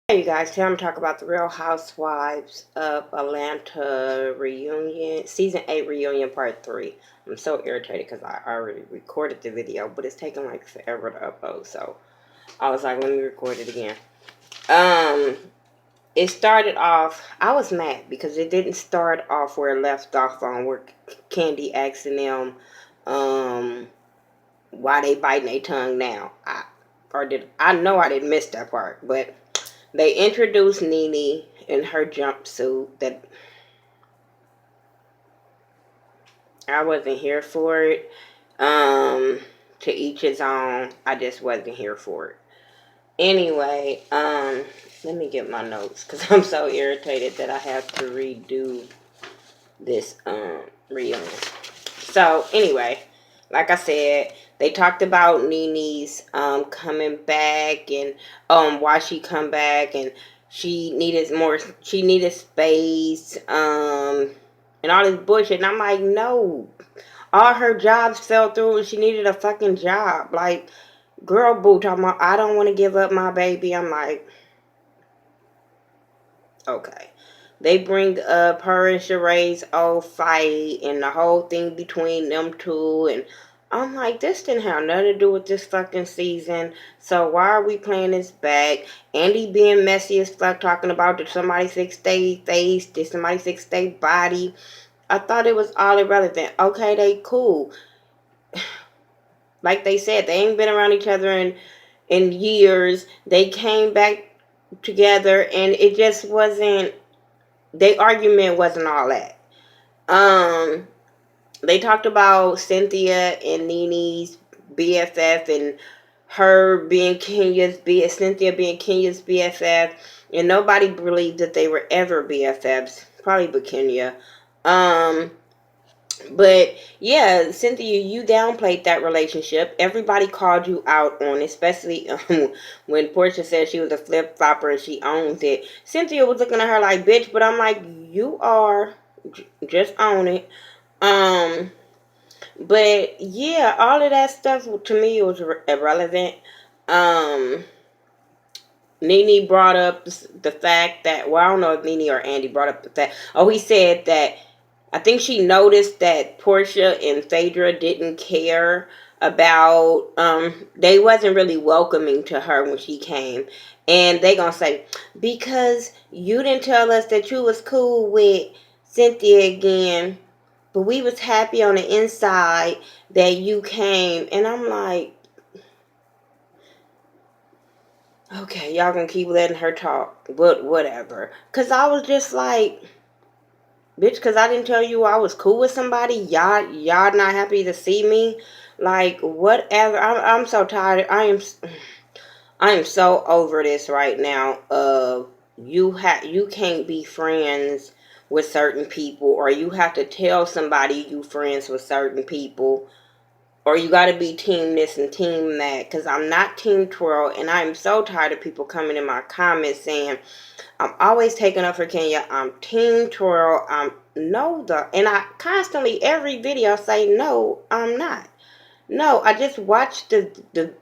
Hey you guys, today I'm talking about the Real Housewives of Atlanta reunion, season 8 reunion part 3. I'm so irritated because I already recorded the video, but it's taking like forever to upload, so I was like, let me record it again. It started off, I was mad because it didn't start off where it left off on where Candy asking them, why they biting their tongue now. I know I didn't miss that part, but they introduced Nene in her jumpsuit that I wasn't here for it. To each his own. I just wasn't here for it. Anyway, let me get my notes because I'm so irritated that I have to redo this reunion. So anyway, like I said, they talked about Nene's coming back and why she come back, and she needed space and all this bullshit. And I'm like, no, all her jobs fell through and she needed a fucking job. Like, girl, boo, talking about I don't want to give up my baby. I'm like, okay. They bring up her and Sheree's old fight and the whole thing between them two, and I'm like, this didn't have nothing to do with this fucking season. So why are we playing this back? Andy being messy as fuck, talking about did somebody fix their face? Did somebody fix their body? I thought it was all irrelevant. Okay, they cool. Like they said, they ain't been around each other in years. They came back together, and it just wasn't. Their argument wasn't all that. Um, they talked about Cynthia and Nene's BFF and her being Cynthia being Kenya's BFF, and nobody believed that they were ever BFFs. Probably but Kenya. Um, but yeah, Cynthia, you downplayed that relationship. Everybody called you out on it, especially when Porsha said she was a flip flopper and she owns it. Cynthia was looking at her like, bitch, but I'm like, you are, just own it. Um, but yeah, all of that stuff to me was irrelevant. Um, Nene brought up the fact that, well, I don't know if Nene or Andy brought up the fact. Oh, he said that I think she noticed that Porsha and Phaedra didn't care about, they wasn't really welcoming to her when she came. And they gonna say, because you didn't tell us that you was cool with Cynthia again, but we was happy on the inside that you came. And I'm like, okay, y'all gonna keep letting her talk, but whatever. Cause I was just like, bitch, cause I didn't tell you I was cool with somebody. Y'all not happy to see me. Like whatever. I'm so tired. I am so over this right now. Of you can't be friends with certain people, or you have to tell somebody you friends with certain people, or you got to be team this and team that. Because I'm not team twirl, and I'm so tired of people coming in my comments saying I'm always taking up for Kenya. I'm team twirl. I'm no the, and I constantly every video say no. I'm not. No, I just watched the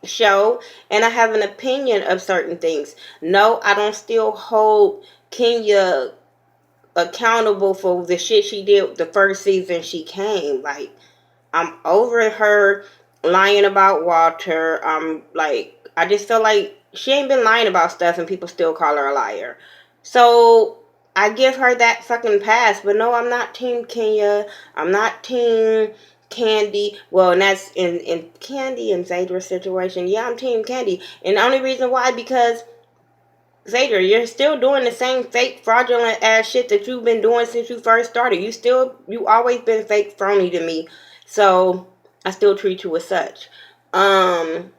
show, and I have an opinion of certain things. No, I don't still hold Kenya accountable for the shit she did the first season she came. Like, I'm over her lying about Walter. I'm like, I just feel like she ain't been lying about stuff and people still call her a liar. So I give her that fucking pass. But no, I'm not team Kenya. I'm not team Candy. Well, and that's in Candy and Phaedra's situation. Yeah, I'm team Candy. And the only reason why, because Phaedra, you're still doing the same fake fraudulent ass shit that you've been doing since you first started. You always been fake phony to me. So I still treat you as such. Um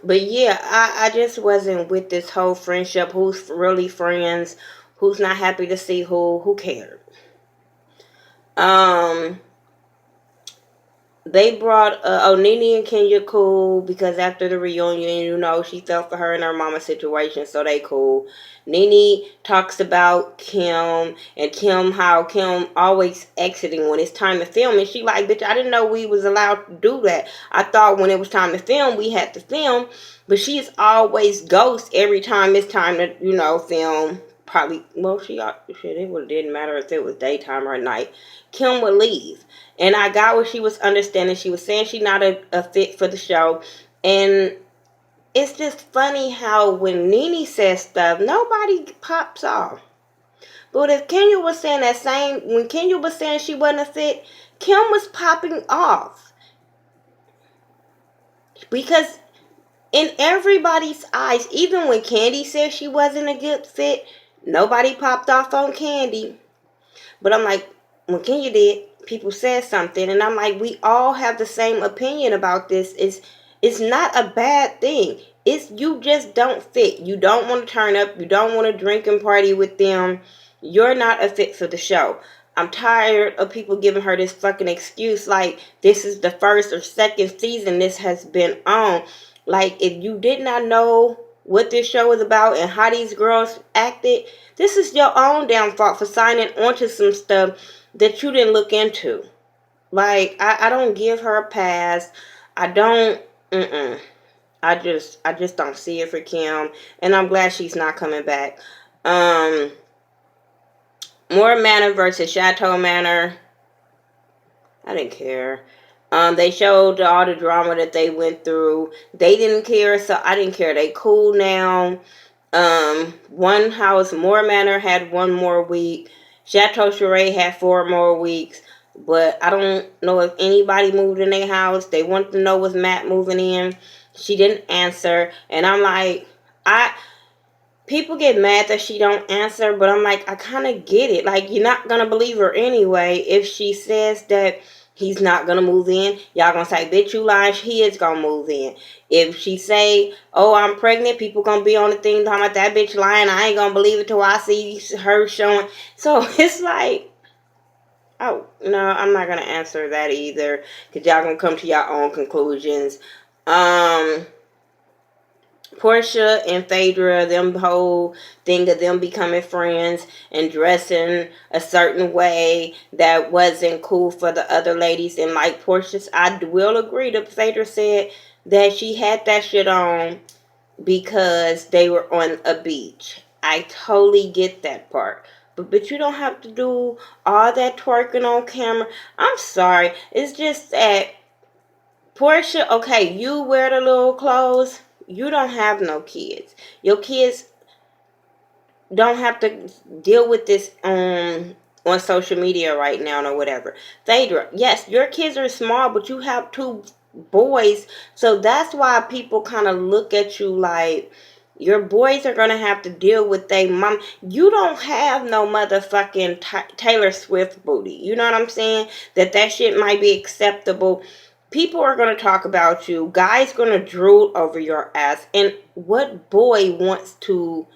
but yeah, I just wasn't with this whole friendship. Who's really friends? Who's not happy to see who? Who cared? Um they brought Nene and Kenya cool because after the reunion, you know, she felt for her and her mama situation, so they cool. Nene talks about Kim and Kim, how Kim always exiting when it's time to film, and she like, bitch, I didn't know we was allowed to do that. I thought when it was time to film, we had to film, but she's always ghost every time it's time to, you know, film. Probably, well, shit, it would didn't matter if it was daytime or night. Kim would leave. And I got what she was understanding. She was saying she's not a fit for the show. And it's just funny how when Nene says stuff, nobody pops off. But if Kenya was saying that same, when Kenya was saying she wasn't a fit, Kim was popping off. Because in everybody's eyes, even when Candy said she wasn't a good fit, nobody popped off on Candy. But I'm like, when Kenya did, people said something, and I'm like, we all have the same opinion about this. It's not a bad thing. It's you just don't fit. You don't want to turn up. You don't want to drink and party with them. You're not a fit for the show. I'm tired of people giving her this fucking excuse like this is the first or second season this has been on. Like, if you did not know what this show is about and how these girls acted, this is your own damn fault for signing onto some stuff that you didn't look into. Like, I don't give her a pass. I don't. I just don't see it for Kim, and I'm glad she's not coming back. Moore Manor versus Chateau Manor. I didn't care. They showed all the drama that they went through. They didn't care, so I didn't care. They cool now. One house, Moore Manor, had 1 more week. Chateau Shereé had 4 more weeks. But I don't know if anybody moved in their house. They wanted to know was Matt moving in. She didn't answer. And I'm like, people get mad that she don't answer, but I'm like, I kind of get it. Like, you're not going to believe her anyway. If she says that he's not going to move in, y'all going to say, bitch, you lying. He is going to move in. If she say, oh, I'm pregnant, people going to be on the thing talking about that bitch lying. I ain't going to believe it till I see her showing. So it's like, oh, no, I'm not going to answer that either. Because y'all going to come to your own conclusions. Porsha and Phaedra, them whole thing of them becoming friends and dressing a certain way that wasn't cool for the other ladies. And like Porsha's, I will agree that Phaedra said that she had that shit on because they were on a beach. I totally get that part. But you don't have to do all that twerking on camera. I'm sorry. It's just that Porsha, okay, you wear the little clothes. You don't have no kids. Your kids don't have to deal with this on social media right now or whatever. Phaedra, yes, your kids are small, but you have 2 boys. So that's why people kind of look at you like your boys are going to have to deal with their mom. You don't have no motherfucking Taylor Swift booty. You know what I'm saying? That shit might be acceptable. People are going to talk about you. Guys going to drool over your ass. And what boy wants to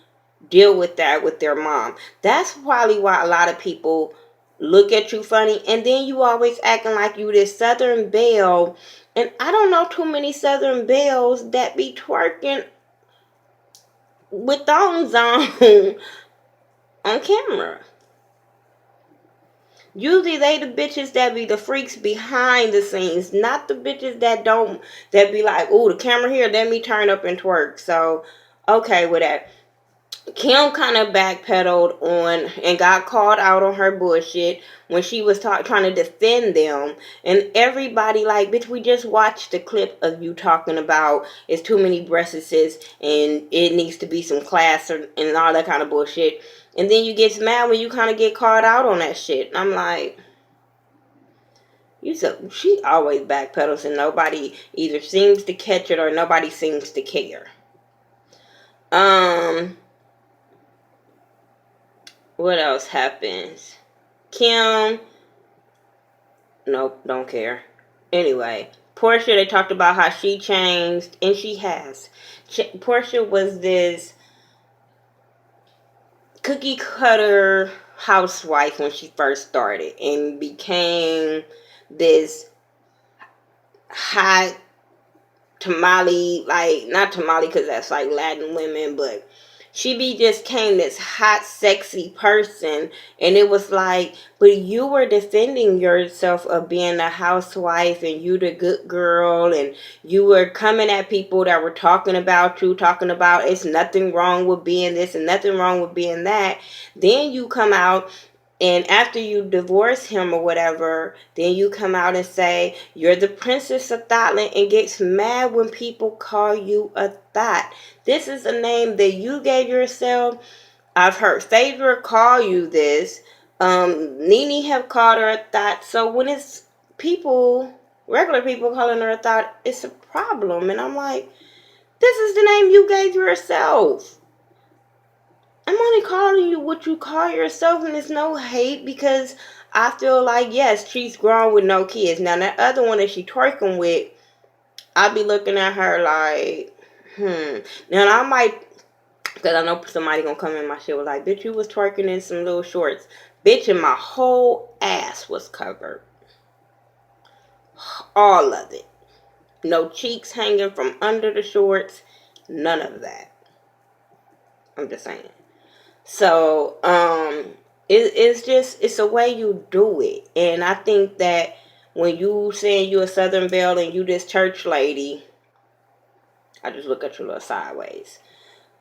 deal with that with their mom? That's probably why a lot of people look at you funny. And then you always acting like you this Southern belle. And I don't know too many Southern belles that be twerking with thongs on camera. Usually they the bitches that be the freaks behind the scenes, not the bitches that be like, ooh, the camera here, let me turn up and twerk. So, okay with that. Kim kind of backpedaled on and got called out on her bullshit when she was trying to defend them. And everybody like, bitch, we just watched the clip of you talking about it's too many breasts and it needs to be some class and all that kind of bullshit. And then you get mad when you kind of get called out on that shit. And I'm like, she always backpedals and nobody either seems to catch it or nobody seems to care. What else happens? Kim, nope, don't care. Anyway, Porsha, they talked about how she changed, and she has. Porsha was this cookie cutter housewife when she first started and became this hot tamale, like, not tamale because that's like Latin women, but she just came this hot, sexy person, and it was like, but you were defending yourself of being a housewife, and you the good girl, and you were coming at people that were talking about you, talking about it's nothing wrong with being this and nothing wrong with being that. Then you come out, and after you divorce him or whatever, then you come out and say you're the princess of Thotland and gets mad when people call you a thot. This is a name that you gave yourself. I've heard Phaedra call you this. Nene have called her a thot. So when it's people, regular people calling her a thot, it's a problem. And I'm like, this is the name you gave yourself. I'm only calling you what you call yourself, and it's no hate, because I feel like, yes, she's grown with no kids. Now, that other one that she twerking with, I'll be looking at her like, Now, I might, because I know somebody gonna come in my shit was like, bitch, you was twerking in some little shorts. Bitch, and my whole ass was covered. All of it. No cheeks hanging from under the shorts. None of that. I'm just saying. So, it's a way you do it. And I think that when you saying you a Southern Belle and you this church lady, I just look at you a little sideways.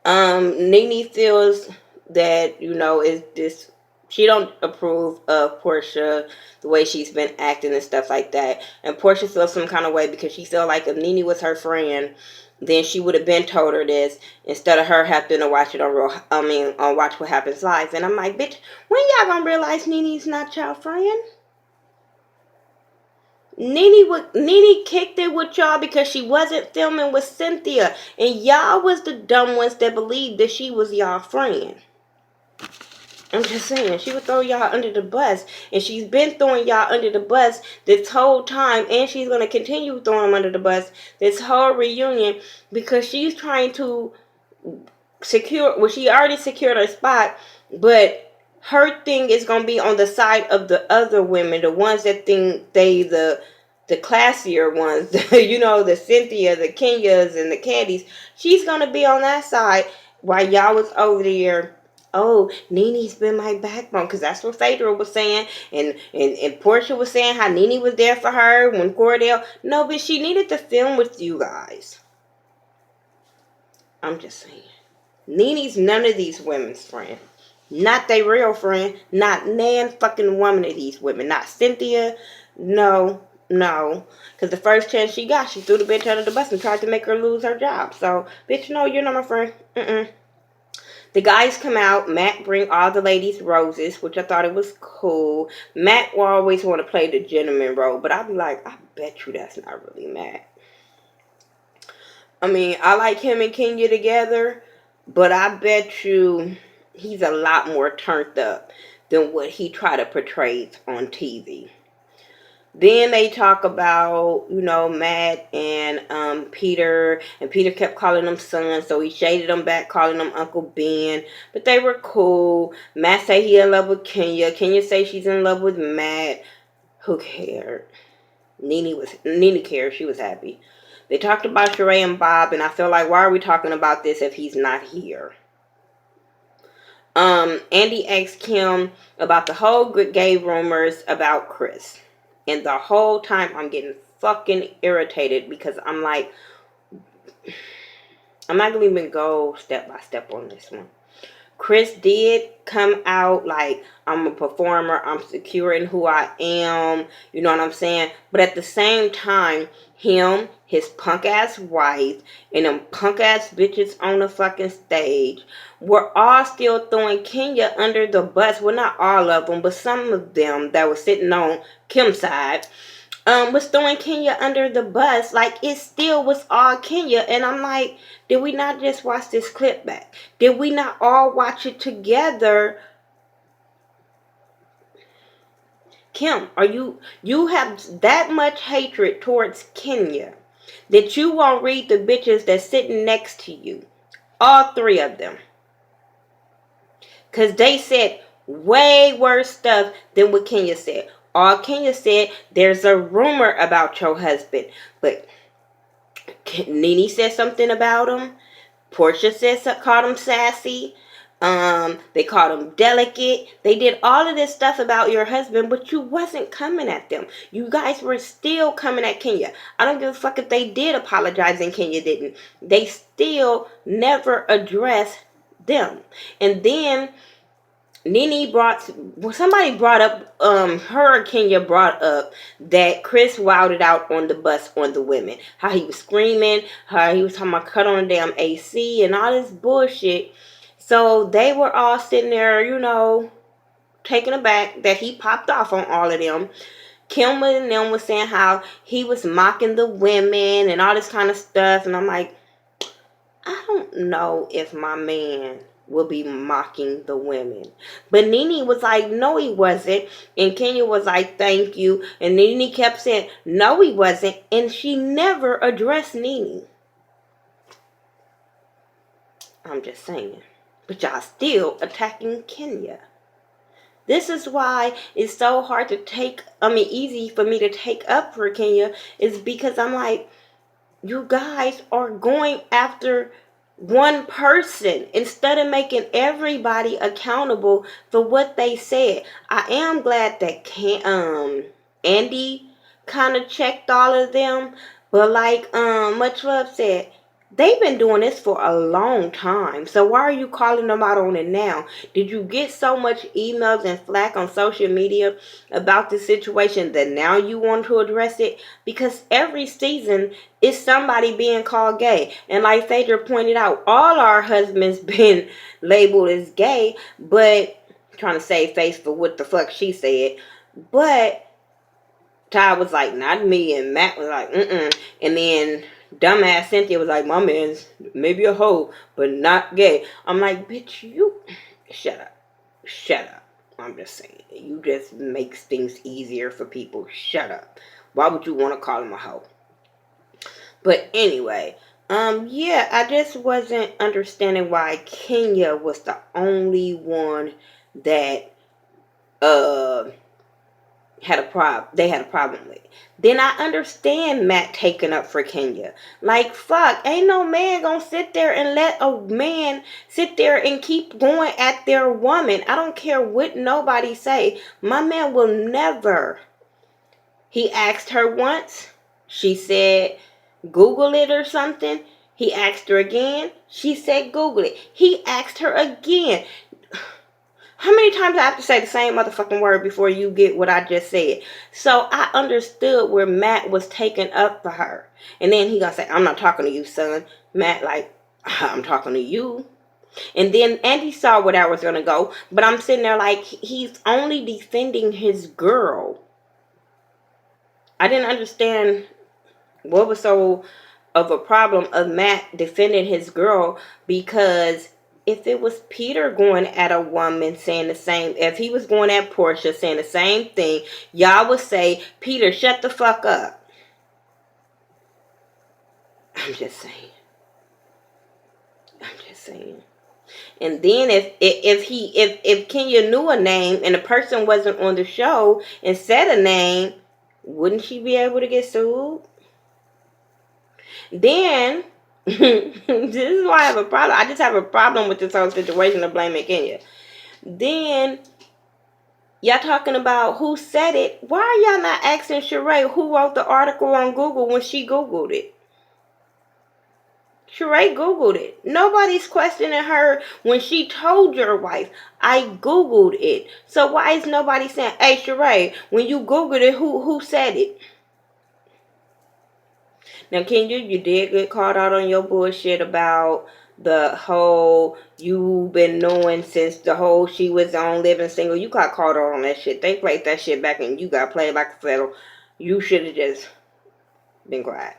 Nene feels that, is this, she don't approve of Porsha, the way she's been acting and stuff like that. And Porsha feels some kind of way because she felt like if Nene was her friend, then she would have been told her this instead of her having to watch it on Watch What Happens Live. And I'm like, bitch, when y'all gonna realize Nene's not y'all friend? Nene kicked it with y'all because she wasn't filming with Cynthia, and y'all was the dumb ones that believed that she was y'all friend. I'm just saying, she would throw y'all under the bus, and she's been throwing y'all under the bus this whole time, and she's going to continue throwing them under the bus this whole reunion, because she's trying to she already secured her spot, but her thing is going to be on the side of the other women, the ones that think they the classier ones, the Cynthia, the Kenyas, and the Candies. She's going to be on that side while y'all was over there. Oh, Nene's been my backbone, because that's what Phaedra was saying, and Porsha was saying how Nene was there for her when Cordell. No, but she needed to film with you guys. I'm just saying. Nene's none of these women's friend. Not their real friend. Not nan fucking woman of these women. Not Cynthia. No. Because the first chance she got, she threw the bitch under the bus and tried to make her lose her job. So, bitch, no, you're not my friend. The guys come out. Matt bring all the ladies roses, which I thought it was cool. Matt will always want to play the gentleman role, but I'll be like, I bet you that's not really Matt. I mean, I like him and Kenya together, but I bet you he's a lot more turned up than what he tried to portray on TV. Then they talk about, Matt and Peter. And Peter kept calling them son, so he shaded them back, calling them Uncle Ben. But they were cool. Matt say he in love with Kenya. Kenya say she's in love with Matt. Who cared? Nene cared. She was happy. They talked about Shereé and Bob, and I feel like, why are we talking about this if he's not here? Andy asked Kim about the whole gay rumors about Chris. And the whole time I'm getting fucking irritated, because I'm like, I'm not going to even go step by step on this one. Chris did come out like, I'm a performer, I'm secure in who I am, you know what I'm saying? But at the same time, him, his punk ass wife, and them punk ass bitches on the fucking stage were all still throwing Kenya under the bus. Well, not all of them, but some of them that were sitting on Kim's side was throwing Kenya under the bus. Like, it still was all Kenya. And I'm like, did we not just watch this clip back? Did we not all watch it together? Kim, you have that much hatred towards Kenya that you won't read the bitches that's sitting next to you? All three of them. Because they said way worse stuff than what Kenya said. All Kenya said, there's a rumor about your husband. But Nene said something about him. Porsha said, called him sassy. They called him delicate. They did all of this stuff about your husband, but you wasn't coming at them. You guys were still coming at Kenya. I don't give a fuck if they did apologize and Kenya didn't. They still never addressed them. And then somebody brought up, her or Kenya brought up that Chris wilded out on the bus on the women. How he was screaming, how he was talking about cut on the damn AC and all this bullshit. So they were all sitting there, taken aback that he popped off on all of them. Kim and them was saying how he was mocking the women and all this kind of stuff. And I'm like, I don't know if my man will be mocking the women. But Nene was like, no, he wasn't. And Kenya was like, thank you. And Nene kept saying, no, he wasn't. And she never addressed Nene. I'm just saying. But y'all still attacking Kenya. This is why it's so hard to easy for me to take up for Kenya, is because I'm like, you guys are going after one person instead of making everybody accountable for what they said. I am glad that Andy kind of checked all of them, but like Much Love said, they've been doing this for a long time. So why are you calling them out on it now? Did you get so much emails and flack on social media about the situation that now you want to address it? Because every season is somebody being called gay. And like Phaedra pointed out, all our husbands been labeled as gay, but trying to save face for what the fuck she said. But Ty was like, not me, and Matt was like, and then dumbass Cynthia was like, my man's maybe a hoe, but not gay. I'm like, bitch, you shut up. I'm just saying, you just makes things easier for people. Shut up. Why would you want to call him a hoe? But anyway, yeah, I just wasn't understanding why Kenya was the only one that had a problem with. Then I understand Matt taking up for Kenya. Like, fuck, ain't no man gonna sit there and let a man sit there and keep going at their woman. I don't care what nobody say. My man will never. He asked her once. She said, Google it or something. He asked her again. She said, Google it. He asked her again. How many times do I have to say the same motherfucking word before you get what I just said? So I understood where Matt was taking up for her. And then he gonna say, I'm not talking to you, son. Matt like, I'm talking to you. And then Andy saw where that was gonna go. But I'm sitting there like, he's only defending his girl. I didn't understand what was so of a problem of Matt defending his girl, because if it was Peter going at a woman saying the same, if he was going at Porsha saying the same thing, y'all would say, Peter, shut the fuck up. I'm just saying. And then if Kenya knew a name and the person wasn't on the show and said a name, wouldn't she be able to get sued? Then this is why I have a problem. I just have a problem with this whole situation of blaming Kenya. Then y'all talking about who said it. Why are y'all not asking Shereé who wrote the article on Google when she Googled it? Shereé Googled it. Nobody's questioning her when she told your wife, I Googled it. So why is nobody saying, hey Shereé, when you Googled it, who said it? Now, Kenya, you did get called out on your bullshit about the whole, you've been knowing since the whole she was on Living Single. You got called out on that shit. They played that shit back and you got played like a fiddle. You should have just been quiet.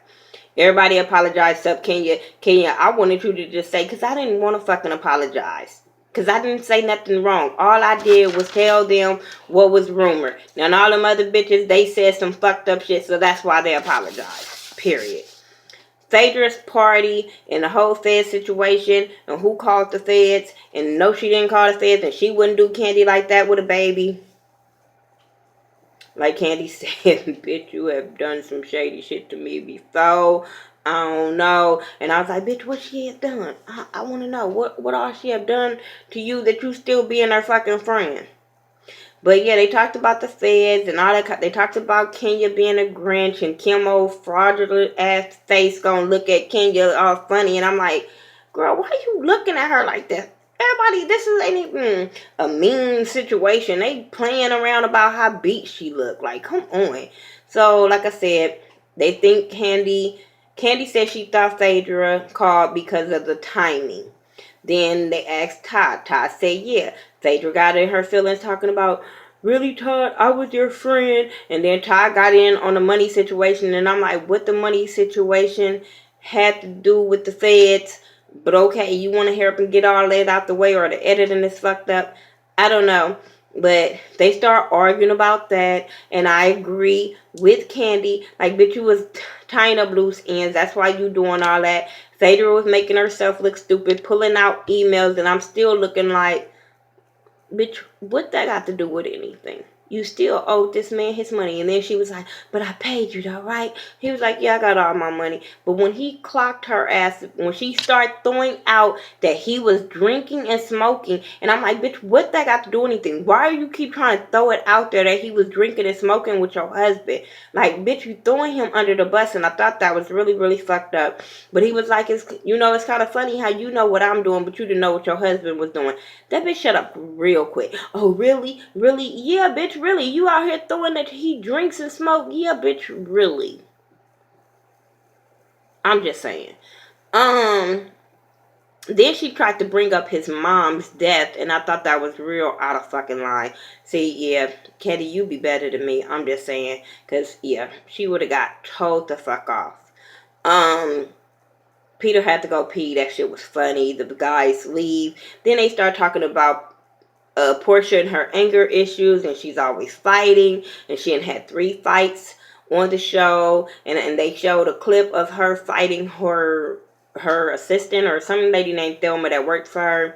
Everybody apologized except Kenya. Kenya, I wanted you to just say, because I didn't want to fucking apologize. Because I didn't say nothing wrong. All I did was tell them what was rumored. Now, and all them other bitches, they said some fucked up shit, so that's why they apologized. Period. Phaedra's party and the whole Fed situation and who called the feds, and no, she didn't call the feds, and she wouldn't do candy like that with a baby. Like Candy said, bitch, you have done some shady shit to me before. I don't know. And I was like, bitch, what she have done? I want to know. What all she have done to you that you still being her fucking friend? But yeah, they talked about the feds and all that. They talked about Kenya being a Grinch and Kim old fraudulent ass face gonna look at Kenya all funny. And I'm like, girl, why are you looking at her like that? Everybody, this is ain't even a mean situation. They playing around about how beat she looked. Like, come on. So, like I said, they think Candy said she thought Phaedra called because of the timing. Then they asked Todd. Todd said, yeah. Phaedra got in her feelings talking about, really, Todd, I was your friend. And then Todd got in on the money situation. And I'm like, what the money situation had to do with the feds? But okay, you want to help and get all that out the way, or the editing is fucked up? I don't know. But they start arguing about that. And I agree with Candy. Like, bitch, you was tying up loose ends. That's why you doing all that. Phaedra was making herself look stupid, pulling out emails, and I'm still looking like, bitch, what that got to do with anything? You still owed this man his money. And then she was like, but I paid you though, right? He was like, yeah, I got all my money. But when he clocked her ass, when she started throwing out that he was drinking and smoking, and I'm like, bitch, what that got to do with anything? Why do you keep trying to throw it out there that he was drinking and smoking with your husband? Like, bitch, you throwing him under the bus. And I thought that was really, really fucked up. But he was like, it's kind of funny how you know what I'm doing, but you didn't know what your husband was doing. That bitch shut up real quick. Oh, really? Really? Yeah, bitch, really? You out here throwing that he drinks and smoke? Yeah, bitch, really? I'm just saying. Then she tried to bring up his mom's death, and I thought that was real out of fucking line. See, yeah, Katie, you be better than me. I'm just saying. Because, yeah, she would have got told to fuck off. Peter had to go pee. That shit was funny. The guys leave. Then they start talking about Porsha and her anger issues, and she's always fighting, and she had 3 fights on the show, and they showed a clip of her fighting her assistant or some lady named Thelma that worked for her,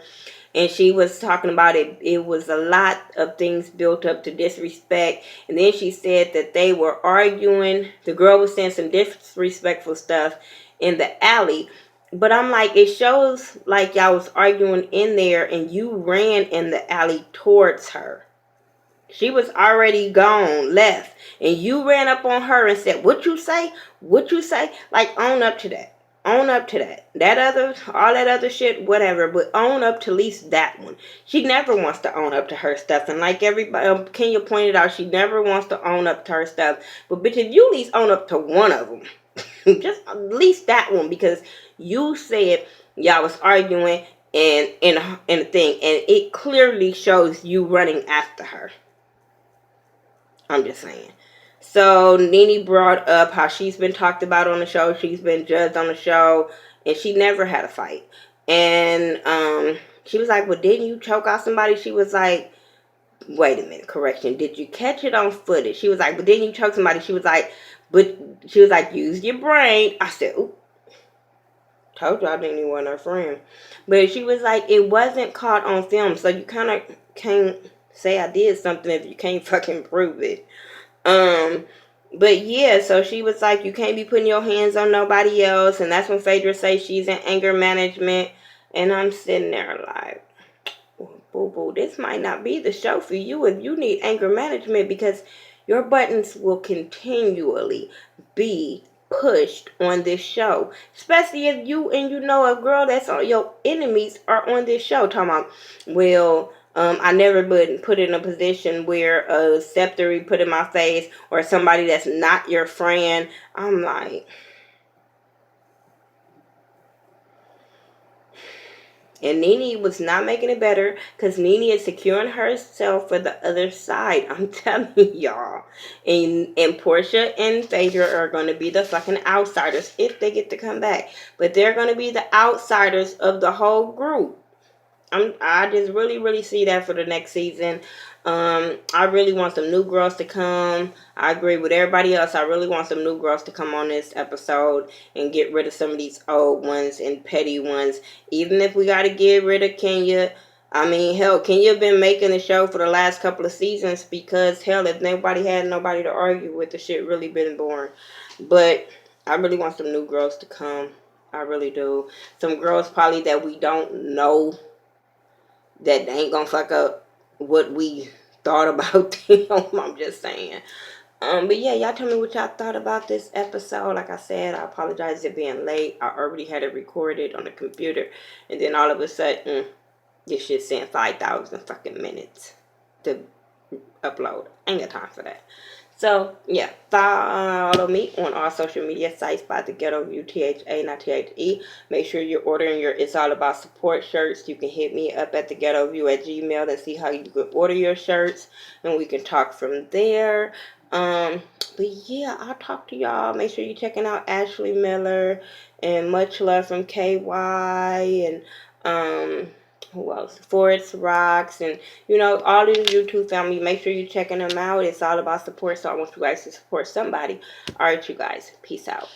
and she was talking about it was a lot of things built up to disrespect. And then she said that they were arguing, the girl was saying some disrespectful stuff in the alley. But I'm like, it shows like y'all was arguing in there and you ran in the alley towards her. She was already gone, left. And you ran up on her and said, what you say? What you say? Like, own up to that. Own up to that. All that other shit, whatever. But own up to at least that one. She never wants to own up to her stuff. And like everybody, Kenya pointed out, she never wants to own up to her stuff. But bitch, if you at least own up to one of them, just at least that one, because you said y'all was arguing and in a thing, and it clearly shows you running after her. I'm just saying. So Nene brought up how she's been talked about on the show, she's been judged on the show, and she never had a fight. And she was like, well, didn't you choke out somebody? She was like, wait a minute, correction, did you catch it on footage? She was like, but didn't you choke somebody? She was like, use your brain. I said, oop, told you I didn't even want her friend. But she was like, it wasn't caught on film, so you kind of can't say I did something if you can't fucking prove it. But yeah, so she was like, you can't be putting your hands on nobody else. And that's when Phaedra says she's in anger management. And I'm sitting there like, boo boo, this might not be the show for you if you need anger management, because your buttons will continually be pushed on this show, especially if you know a girl that's on your enemies are on this show talking about, well, I never been put in a position where a scepter be put in my face, or somebody that's not your friend. I'm like, and Nene was not making it better, because Nene is securing herself for the other side. I'm telling y'all. And Porsha and Phaedra are going to be the fucking outsiders if they get to come back. But they're going to be the outsiders of the whole group. I just really, really see that for the next season. I really want some new girls to come. I agree with everybody else. I really want some new girls to come on this episode and get rid of some of these old ones and petty ones. Even if we got to get rid of Kenya, I mean, hell, can you have been making the show for the last couple of seasons? Because hell, if nobody had nobody to argue with, the shit really been boring. But I really want some new girls to come. I really do. Some girls probably that we don't know that they ain't gonna fuck up what we thought about them. I'm just saying. But yeah, y'all tell me what y'all thought about this episode. Like I said, I apologize for being late. I already had it recorded on the computer, and then all of a sudden, this shit saying 5,000 fucking minutes to upload. Ain't got time for that. So yeah, follow me on all social media sites by the Ghetto View, THA, not THE. Make sure you're ordering your It's All About Support shirts. You can hit me up at thaghettoview@gmail.com and see how you can order your shirts, and we can talk from there. But yeah, I'll talk to y'all. Make sure you're checking out Ashley Miller and Much Love from KY and who else? Forest Rocks and all of the YouTube family. Make sure you're checking them out. It's all about support, so I want you guys to support somebody. All right, you guys. Peace out.